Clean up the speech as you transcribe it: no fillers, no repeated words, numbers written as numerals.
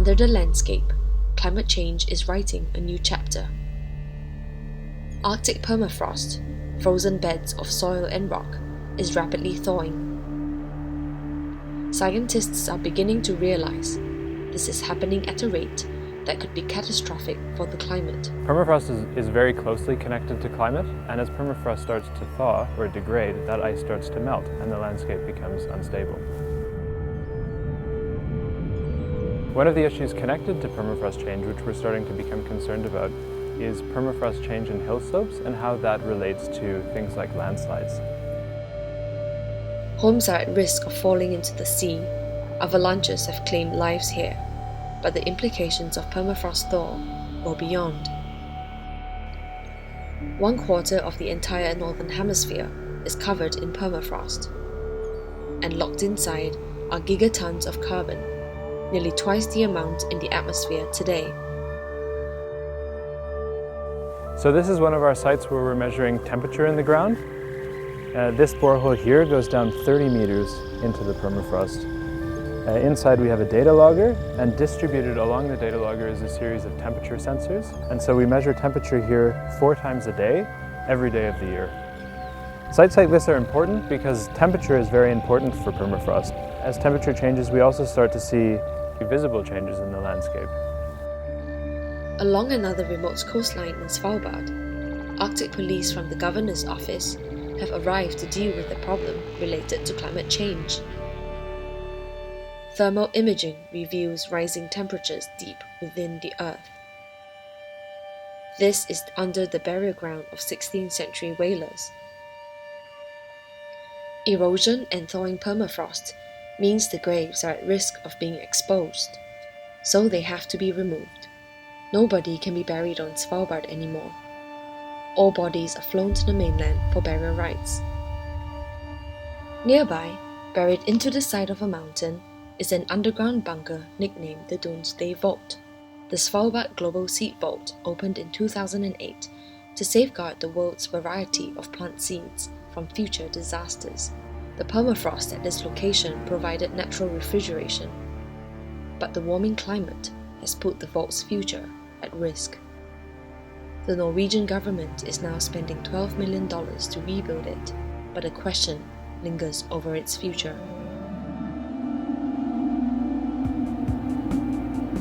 Under the landscape, climate change is writing a new chapter. Arctic permafrost, frozen beds of soil and rock, is rapidly thawing. Scientists are beginning to realize this is happening at a rate that could be catastrophic for the climate. Permafrost is very closely connected to climate, and as permafrost starts to thaw or degrade, that ice starts to melt and the landscape becomes unstable. One of the issues connected to permafrost change, which we're starting to become concerned about, is permafrost change in hill slopes and how that relates to things like landslides. Homes are at risk of falling into the sea. Avalanches have claimed lives here, but the implications of permafrost thaw go beyond. 1/4 of the entire northern hemisphere is covered in permafrost, and locked inside are gigatons of carbon, nearly twice the amount in the atmosphere today. So this is one of our sites where we're measuring temperature in the ground. This borehole here goes down 30 meters into the permafrost. Inside we have a data logger, and distributed along the data logger is a series of temperature sensors. And so we measure temperature here 4 times a day, every day of the year. Sites like this are important because temperature is very important for permafrost. As temperature changes, we also start to see visible changes in the landscape. Along another remote coastline in Svalbard, Arctic police from the governor's office have arrived to deal with the problem related to climate change. Thermal imaging reveals rising temperatures deep within the Earth. This is under the burial ground of 16th century whalers. Erosion and thawing permafrost means the graves are at risk of being exposed, so they have to be removed. Nobody can be buried on Svalbard anymore. All bodies are flown to the mainland for burial rites. Nearby, buried into the side of a mountain, is an underground bunker nicknamed the Doomsday Vault. The Svalbard Global Seed Vault opened in 2008 to safeguard the world's variety of plant seeds from future disasters. The permafrost at this location provided natural refrigeration, but the warming climate has put the vault's future at risk. The Norwegian government is now spending $12 million to rebuild it, but a question lingers over its future.